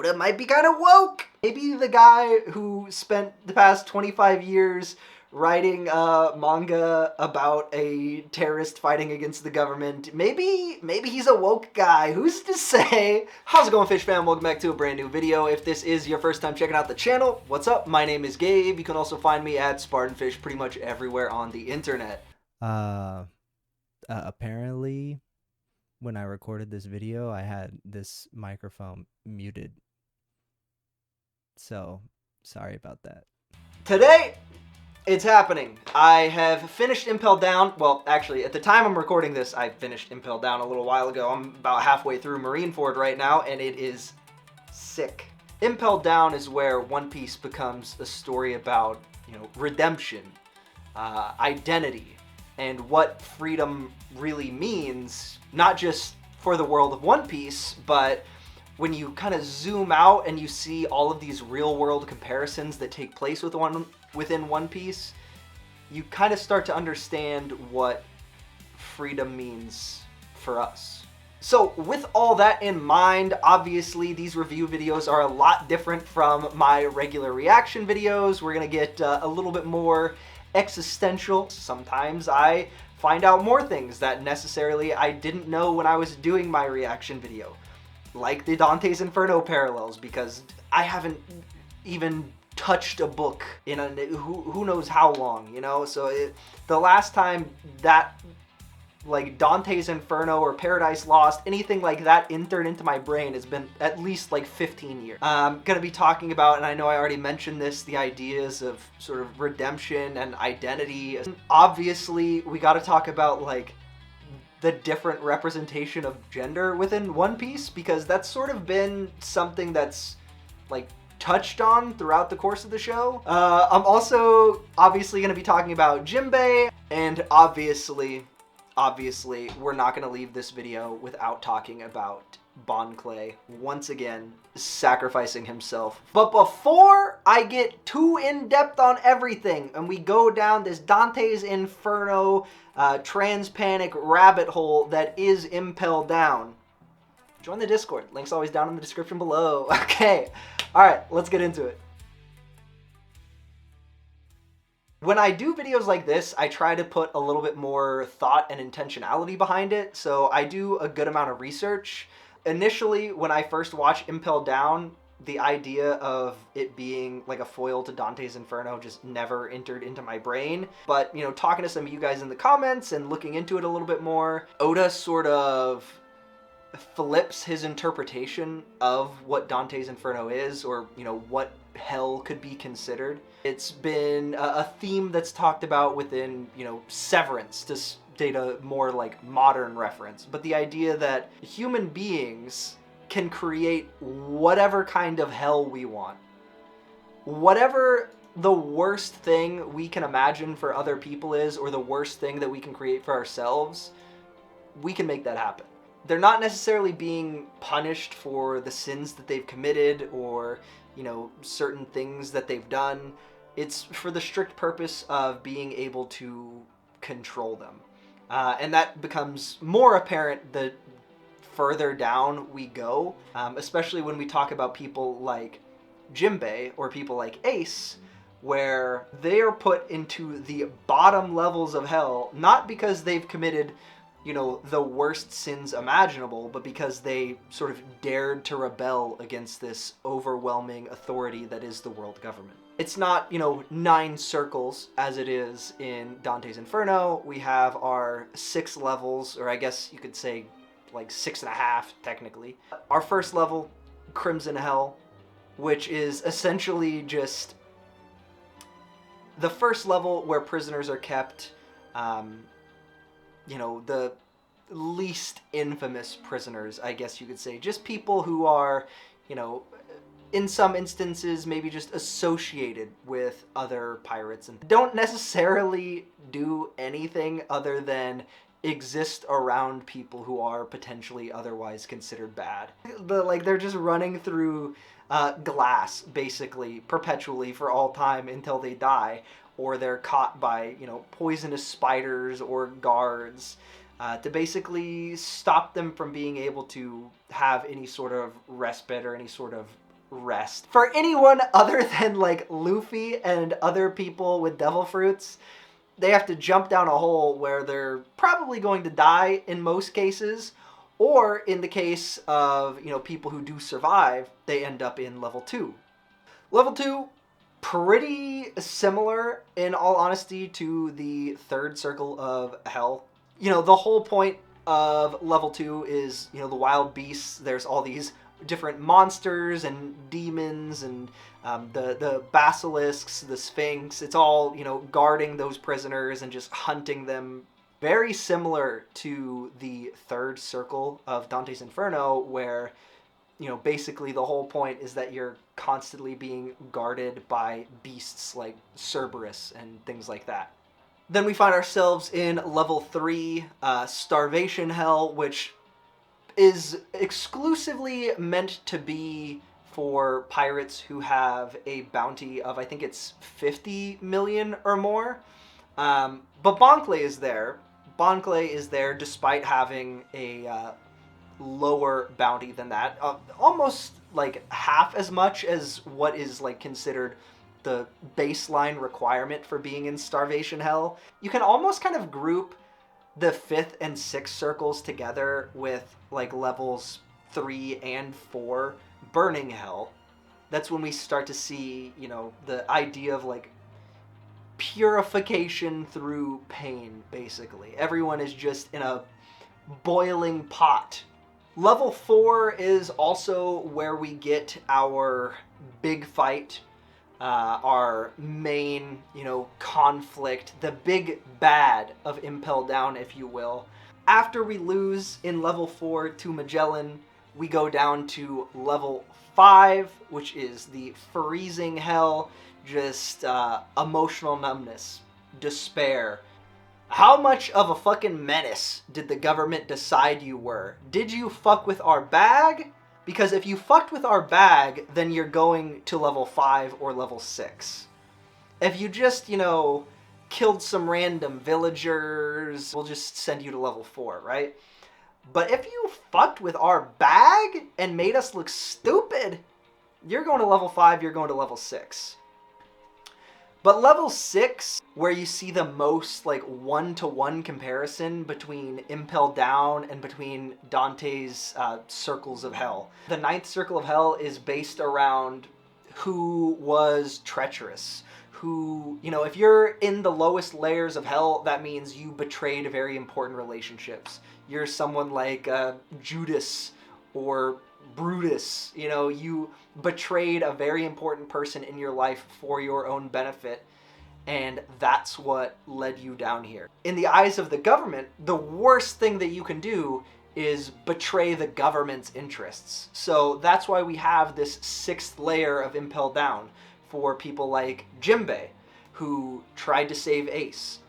Oda might be kind of woke. Maybe the guy who spent the past 25 years writing a manga about a terrorist fighting against the government, maybe he's a woke guy. Who's to say? How's it going, fish fam? Welcome back to a brand new video. If this is your first time checking out the channel, what's up? My name is Gabe. You can also find me at SpartnFish pretty much everywhere on the internet. Apparently when I recorded this video, I had this microphone muted. So, sorry about that. Today, it's happening. I have finished Impel Down. Well, actually, at the time I'm recording this, I finished Impel Down a little while ago. I'm about halfway through Marineford right now, and it is sick. Impel Down is where One Piece becomes a story about, redemption, identity, and what freedom really means, not just for the world of One Piece, but when you kind of zoom out and you see all of these real-world comparisons that take place within One Piece, you kind of start to understand what freedom means for us. So with all that in mind, obviously these review videos are a lot different from my regular reaction videos. We're going to get a little bit more existential. Sometimes I find out more things that necessarily I didn't know when I was doing my reaction video. Like the Dante's Inferno parallels, because I haven't even touched a book in who knows how long, So the last time that, like, Dante's Inferno or Paradise Lost, anything like that entered into my brain has been at least like 15 years. I'm going to be talking about, and I know I already mentioned this, the ideas of sort of redemption and identity. Obviously, we got to talk about, like, the different representation of gender within One Piece, because that's sort of been something that's, like, touched on throughout the course of the show. I'm also obviously going to be talking about Jinbei, and obviously, we're not going to leave this video without talking about Bon Clay once again sacrificing himself. But before I get too in-depth on everything and we go down this Dante's Inferno trans-panic rabbit hole that is Impel Down, join the Discord. Link's always down in the description below. Okay, alright, let's get into it. When I do videos like this, I try to put a little bit more thought and intentionality behind it, so I do a good amount of research. Initially, when I first watched Impel Down, the idea of it being like a foil to Dante's Inferno just never entered into my brain. But, talking to some of you guys in the comments and looking into it a little bit more, Oda sort of flips his interpretation of what Dante's Inferno is, or, what hell could be considered. It's been a theme that's talked about within, Severance, to state a more, like, modern reference. But the idea that human beings can create whatever kind of hell we want. Whatever the worst thing we can imagine for other people is, or the worst thing that we can create for ourselves, we can make that happen. They're not necessarily being punished for the sins that they've committed or, certain things that they've done. It's for the strict purpose of being able to control them. And that becomes more apparent the further down we go, especially when we talk about people like Jinbei or people like Ace, where they are put into the bottom levels of hell, not because they've committed the worst sins imaginable, but because they sort of dared to rebel against this overwhelming authority that is the world government. It's not, 9 circles as it is in Dante's Inferno. We have our 6 levels, or I guess you could say like 6.5 technically. Our first level, Crimson Hell, which is essentially just the first level where prisoners are kept, the least infamous prisoners, I guess you could say. Just people who are, in some instances, maybe just associated with other pirates and don't necessarily do anything other than exist around people who are potentially otherwise considered bad. They're just running through glass, basically, perpetually for all time until they die, or they're caught by, poisonous spiders or guards to basically stop them from being able to have any sort of respite or any sort of rest. For anyone other than like Luffy and other people with devil fruits, they have to jump down a hole where they're probably going to die in most cases, or in the case of, you know, people who do survive, they end up in level 2. Level 2, pretty similar in all honesty to the third circle of hell. You know, the whole point of level 2 is, you know, the wild beasts. There's all these different monsters and demons and the basilisks, the sphinx. It's all, you know, guarding those prisoners and just hunting them. Very similar to the third circle of Dante's Inferno, where, you know, basically the whole point is that you're constantly being guarded by beasts like Cerberus and things like that. Then we find ourselves in level 3, Starvation Hell, which is exclusively meant to be for pirates who have a bounty of, I think it's 50 million or more. But Bonclay is there. Bonclay is there despite having a lower bounty than that. Almost like half as much as what is like considered the baseline requirement for being in Starvation Hell. You can almost kind of group the 5th and 6th circles together with like levels 3 and 4 Burning Hell. That's when we start to see, you know, the idea of like purification through pain, basically. Everyone is just in a boiling pot. Level 4 is also where we get our big fight, our main, you know, conflict, the big bad of Impel Down, if you will. After we lose in level 4 to Magellan, we go down to level 5, which is the Freezing Hell, just emotional numbness, despair. How much of a fucking menace did the government decide you were? Did you fuck with our bag? Because if you fucked with our bag, then you're going to level 5 or level 6. If you just, you know, killed some random villagers, we'll just send you to level 4, right? But if you fucked with our bag and made us look stupid, you're going to level 5, you're going to level 6. But level 6, where you see the most like one-to-one comparison between Impel Down and between Dante's Circles of Hell. The 9th Circle of Hell is based around who was treacherous. Who, you know, if you're in the lowest layers of hell, that means you betrayed very important relationships. You're someone like Judas or Brutus, you know, you betrayed a very important person in your life for your own benefit, and that's what led you down here. In the eyes of the government, the worst thing that you can do is betray the government's interests. So that's why we have this 6th layer of Impel Down for people like Jimbei, who tried to save Ace.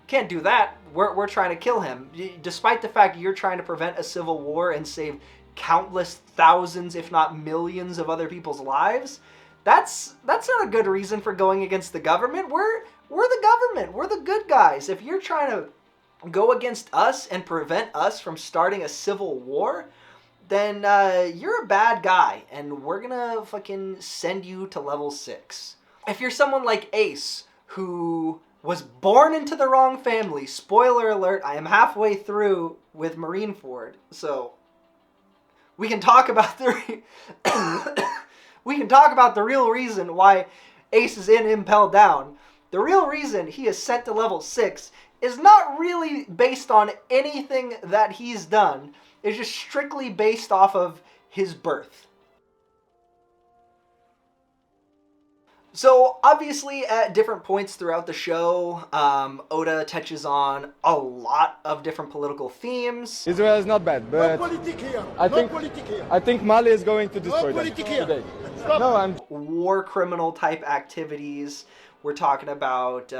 Can't do that. We're trying to kill him. Despite the fact you're trying to prevent a civil war and save countless thousands, if not millions, of other people's lives, that's not a good reason for going against the government. We're the government. We're the good guys. If you're trying to go against us and prevent us from starting a civil war, then you're a bad guy, and we're gonna fucking send you to level 6. If you're someone like Ace, who was born into the wrong family, spoiler alert, I am halfway through with Marineford, so we can talk about the we can talk about the real reason why Ace is in Impel Down. The real reason he is sent to level 6 is not really based on anything that he's done. It's just strictly based off of his birth. So obviously at different points throughout the show, Oda touches on a lot of different political themes. Israel is not bad, but no politic here. I think Mali is going to destroy them today. No, I'm war criminal type activities. We're talking about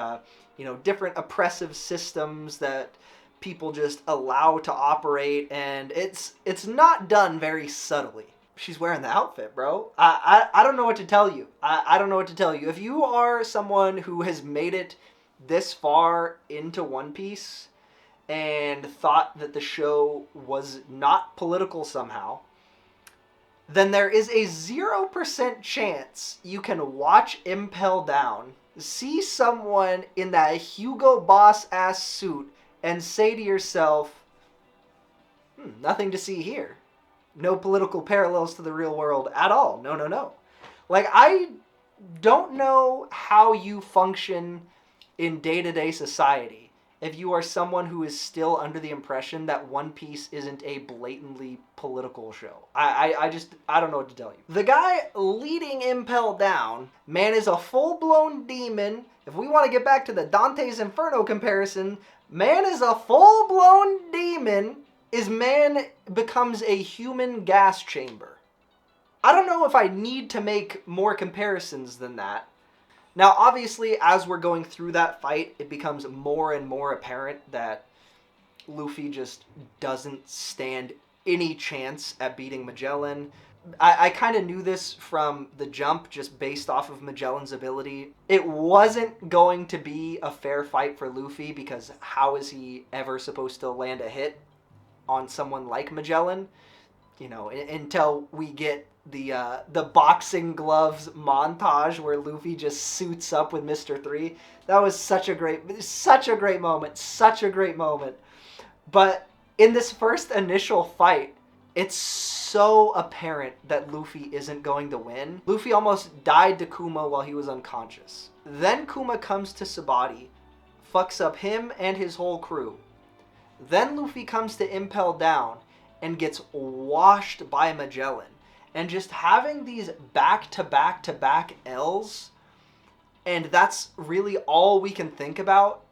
you know, different oppressive systems that people just allow to operate, and it's not done very subtly. She's wearing the outfit, bro. I don't know what to tell you. I don't know what to tell you. If you are someone who has made it this far into One Piece and thought that the show was not political somehow, then there is a 0% chance you can watch Impel Down, see someone in that Hugo Boss ass suit, and say to yourself, nothing to see here. No political parallels to the real world at all. No, no, no. Like, I don't know how you function in day-to-day society if you are someone who is still under the impression that One Piece isn't a blatantly political show. I don't know what to tell you. The guy leading Impel Down, man, is a full-blown demon. If we want to get back to the Dante's Inferno comparison, man is a full-blown demon. Man becomes a human gas chamber. I don't know if I need to make more comparisons than that. Now, obviously, as we're going through that fight, it becomes more and more apparent that Luffy just doesn't stand any chance at beating Magellan. I kind of knew this from the jump, just based off of Magellan's ability. It wasn't going to be a fair fight for Luffy, because how is he ever supposed to land a hit on someone like Magellan? You know, until we get the boxing gloves montage where Luffy just suits up with Mr. 3. That was such a great moment. But in this first initial fight, it's so apparent that Luffy isn't going to win. Luffy almost died to Kuma while he was unconscious. Then Kuma comes to Sabaody, fucks up him and his whole crew. Then Luffy comes to Impel Down and gets washed by Magellan. And just having these back-to-back-to-back L's, and that's really all we can think about,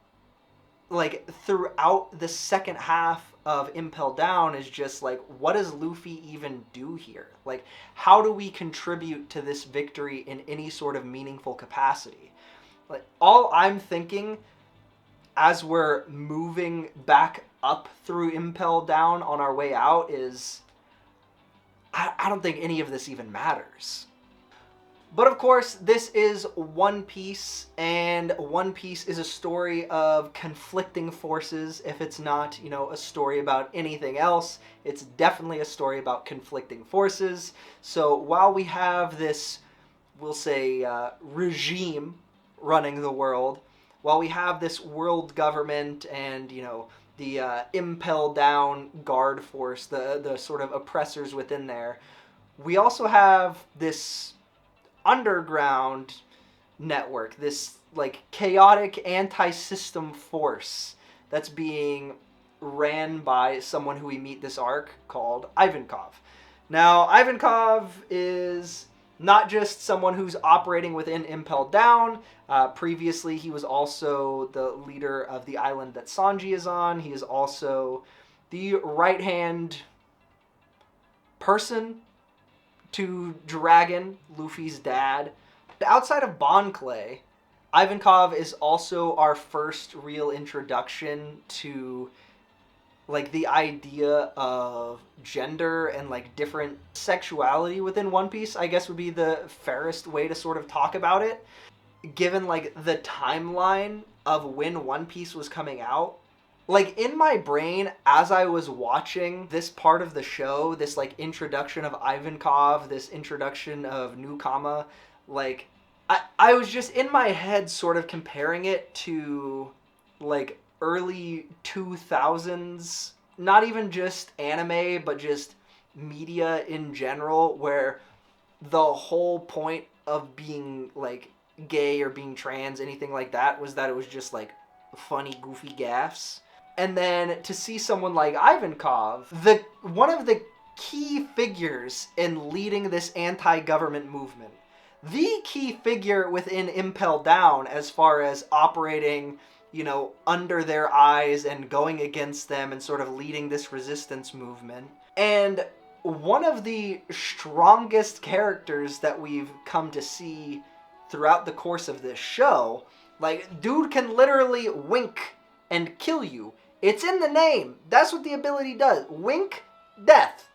like, throughout the second half of Impel Down, is just, like, what does Luffy even do here? Like, how do we contribute to this victory in any sort of meaningful capacity? Like, all I'm thinking as we're moving back up through Impel Down on our way out is, I don't think any of this even matters. But of course, this is One Piece, and One Piece is a story of conflicting forces. If it's not, you know, a story about anything else, it's definitely a story about conflicting forces. So while we have this, we'll say, regime running the world, while we have this world government and, you know, the Impel Down guard force, the sort of oppressors within there, we also have this underground network, this like chaotic anti-system force that's being ran by someone who we meet this arc called Ivankov. Now, Ivankov is not just someone who's operating within Impel Down. Previously, he was also the leader of the island that Sanji is on. He is also the right-hand person to Dragon, Luffy's dad. Outside of Bon Clay, Ivankov is also our first real introduction to like the idea of gender and like different sexuality within One Piece, I guess would be the fairest way to sort of talk about it. Given like the timeline of when One Piece was coming out, like in my brain as I was watching this part of the show, this like introduction of Ivankov, this introduction of Newkama, like I was just in my head sort of comparing it to like early 2000s, not even just anime, but just media in general, where the whole point of being like gay or being trans, anything like that, was that it was just like funny, goofy gaffes. And then to see someone like Ivankov, one of the key figures in leading this anti-government movement, the key figure within Impel Down as far as operating, you know, under their eyes and going against them and sort of leading this resistance movement. And one of the strongest characters that we've come to see throughout the course of this show, like, dude can literally wink and kill you. It's in the name. That's what the ability does. Wink, death.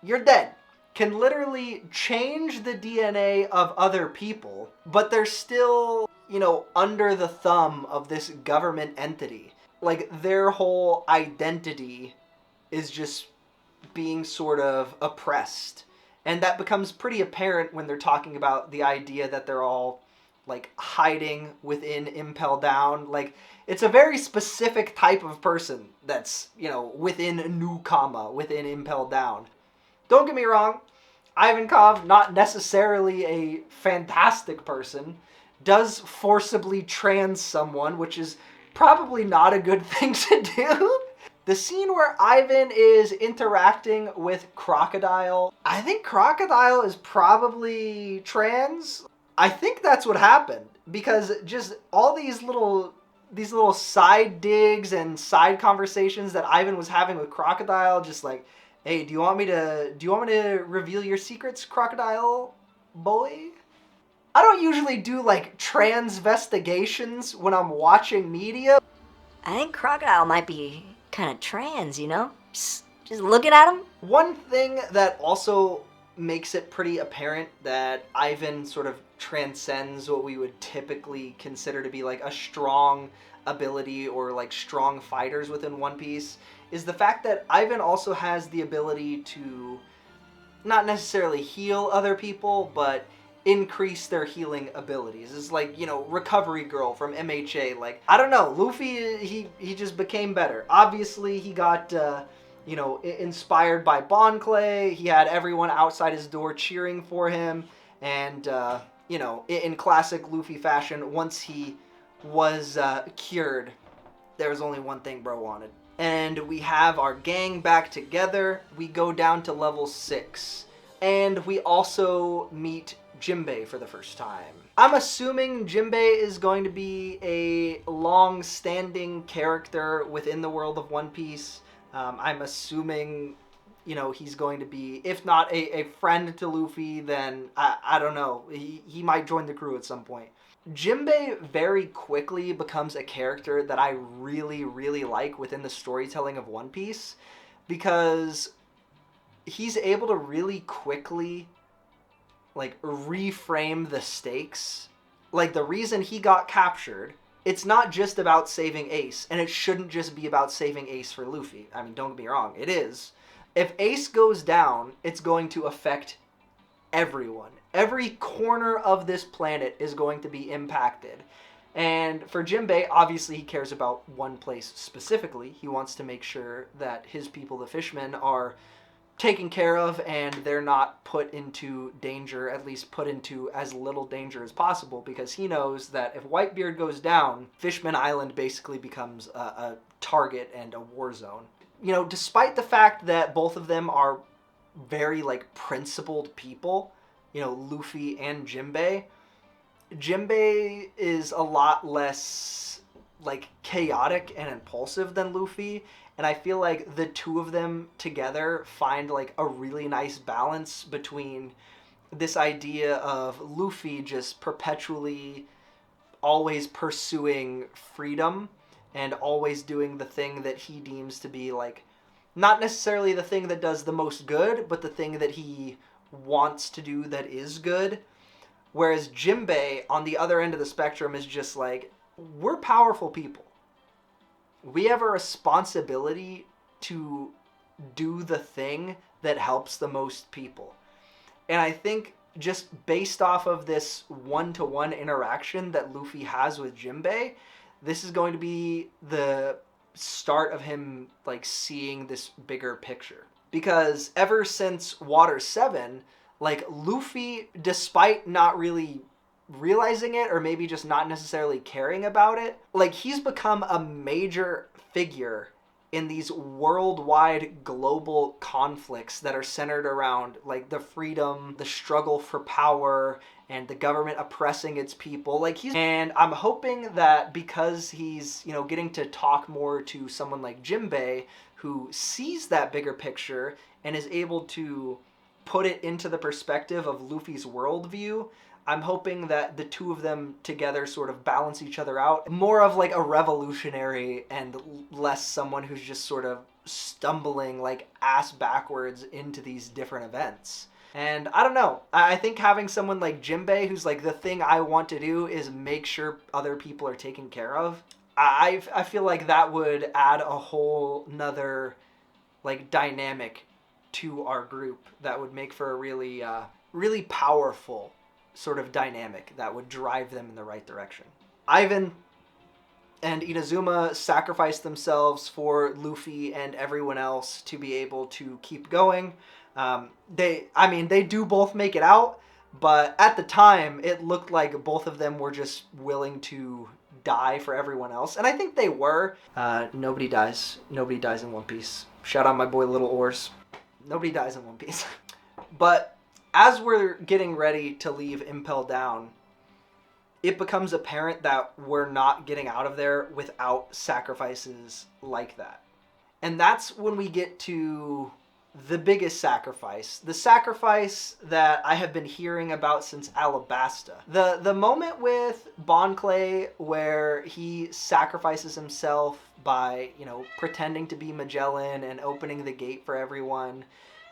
You're dead. Can literally change the DNA of other people, but they're still, you know, under the thumb of this government entity. Like, their whole identity is just being sort of oppressed And that becomes pretty apparent when they're talking about the idea that they're all like hiding within Impel Down. Like, it's a very specific type of person that's, you know, within Newkama, within Impel Down. Don't get me wrong, Ivankov, not necessarily a fantastic person, does forcibly trans someone, which is probably not a good thing to do. The scene where Ivan is interacting with Crocodile, I think Crocodile is probably trans. I think that's what happened, because just all these little side digs and side conversations that Ivan was having with Crocodile, just like, hey, do you want me to reveal your secrets, Crocodile boy? I don't usually do like transvestigations when I'm watching media. I think Crocodile might be kind of trans, you know? Just looking at him. One thing that also makes it pretty apparent that Ivan sort of transcends what we would typically consider to be like a strong ability or like strong fighters within One Piece is the fact that Ivan also has the ability to not necessarily heal other people, but increase their healing abilities. It's like, you know, Recovery Girl from MHA. Like, I don't know, Luffy, he just became better. Obviously, he got, you know, inspired by Bon Clay. He had everyone outside his door cheering for him. And, you know, in classic Luffy fashion, once he was cured, there was only one thing bro wanted. And we have our gang back together. We go down to level 6. And we also meet Jinbei for the first time. I'm assuming Jinbei is going to be a long-standing character within the world of One Piece. I'm assuming, you know, he's going to be, if not a friend to Luffy, then I don't know. He might join the crew at some point. Jinbei very quickly becomes a character that I really, really like within the storytelling of One Piece, because he's able to really quickly like reframe the stakes. Like, the reason he got captured, it's not just about saving Ace, and it shouldn't just be about saving Ace for Luffy. I mean, don't get me wrong, it is. If Ace goes down, it's going to affect everyone. Every corner of this planet is going to be impacted. And for Jinbei, obviously he cares about one place specifically. He wants to make sure that his people, the fishmen, are taken care of and they're not put into danger, at least put into as little danger as possible, because he knows that if Whitebeard goes down, Fishman Island basically becomes a target and a war zone. You know, despite the fact that both of them are very like principled people, you know, Luffy and Jinbei is a lot less like chaotic and impulsive than Luffy. And I feel like the two of them together find like a really nice balance between this idea of Luffy just perpetually always pursuing freedom and always doing the thing that he deems to be like, not necessarily the thing that does the most good, but the thing that he wants to do that is good. Whereas Jinbei, on the other end of the spectrum, is just like, we're powerful people. We have a responsibility to do the thing that helps the most people. And I think just based off of this one-to-one interaction that Luffy has with Jinbei, this is going to be the start of him like seeing this bigger picture. Because ever since Water 7, like, Luffy, despite not really realizing it, or maybe just not necessarily caring about it, like, he's become a major figure in these worldwide global conflicts that are centered around like the freedom, the struggle for power, and the government oppressing its people. Like, and I'm hoping that because he's, you know, getting to talk more to someone like Jinbei, who sees that bigger picture and is able to put it into the perspective of Luffy's worldview, I'm hoping that the two of them together sort of balance each other out. More of like a revolutionary and less someone who's just sort of stumbling like ass backwards into these different events. And I don't know, I think having someone like Jinbei, who's like, the thing I want to do is make sure other people are taken care of, I feel like that would add a whole nother like dynamic to our group that would make for a really, really powerful sort of dynamic that would drive them in the right direction. Ivan and Inazuma sacrifice themselves for Luffy and everyone else to be able to keep going. They do both make it out, but at the time, it looked like both of them were just willing to die for everyone else. And I think they were. Nobody dies. Nobody dies in One Piece. Shout out my boy Little Oars. Nobody dies in One Piece. But as we're getting ready to leave Impel Down, it becomes apparent that we're not getting out of there without sacrifices like that. And that's when we get to the biggest sacrifice. The sacrifice that I have been hearing about since Alabasta. The moment with Bon Clay where he sacrifices himself by, pretending to be Magellan and opening the gate for everyone.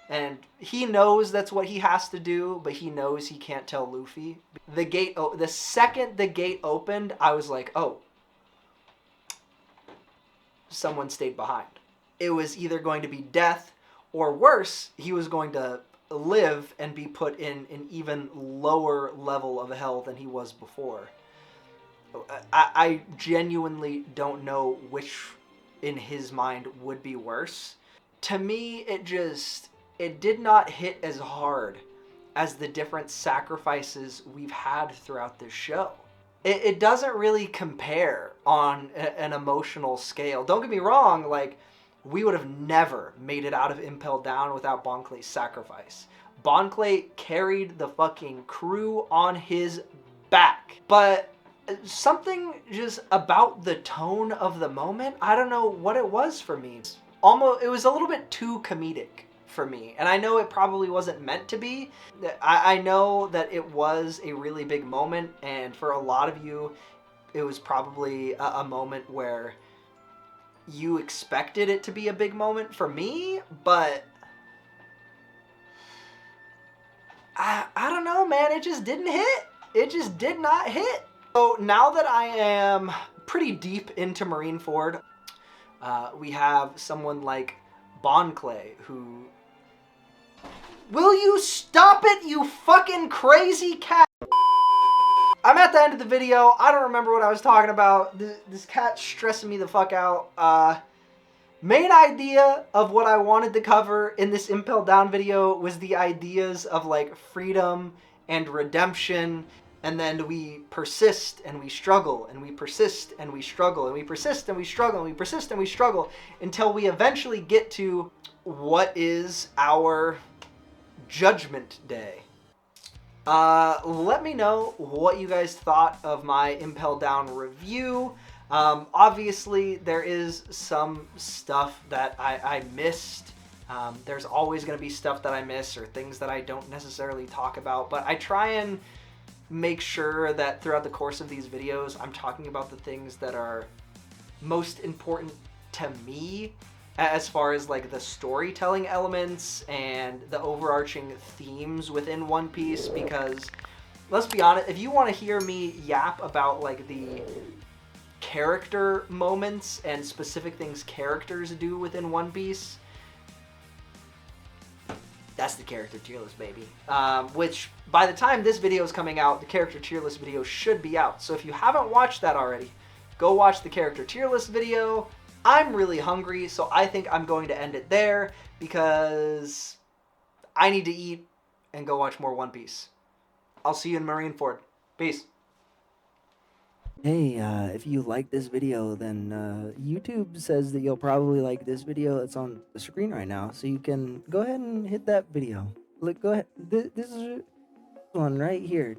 And he knows that's what he has to do, but he knows he can't tell Luffy. The second the gate opened, I was like, oh, someone stayed behind. It was either going to be death, or worse, he was going to live and be put in an even lower level of hell than he was before. I genuinely don't know which in his mind would be worse. To me, it did not hit as hard as the different sacrifices we've had throughout this show. It doesn't really compare on an emotional scale. Don't get me wrong, we would have never made it out of Impel Down without Bon Clay's sacrifice. Bon Clay carried the fucking crew on his back. But something just about the tone of the moment, I don't know what it was for me. It was a little bit too comedic for me. And I know it probably wasn't meant to be. I know that it was a really big moment, and for a lot of you, it was probably a moment where you expected it to be a big moment. For me, but I don't know, man. It just didn't hit. It just did not hit. So now that I am pretty deep into Marineford, we have someone like Bon Clay who... Will you stop it, you fucking crazy cat? I'm at the end of the video. I don't remember what I was talking about. This cat's stressing me the fuck out. Main idea of what I wanted to cover in this Impel Down video was the ideas of freedom and redemption. And then we persist and we struggle and we persist and we struggle and we persist and we struggle and we persist and we struggle until we eventually get to what is our Judgment Day. Let me know what you guys thought of my Impel Down review. Obviously, there is some stuff that I missed. There's always going to be stuff that I miss or things that I don't necessarily talk about, but I try and make sure that throughout the course of these videos, I'm talking about the things that are most important to me as far as the storytelling elements and the overarching themes within One Piece, because let's be honest, if you want to hear me yap about the character moments and specific things characters do within One Piece, that's the character tier list, baby. Which, by the time this video is coming out, the character tier list video should be out. So if you haven't watched that already, go watch the character tier list video. I'm really hungry, so I think I'm going to end it there because I need to eat and go watch more One Piece. I'll see you in Marineford. Peace. Hey, if you like this video, then YouTube says that you'll probably like this video that's on the screen right now. So you can go ahead and hit that video. Look, go ahead. This is one right here.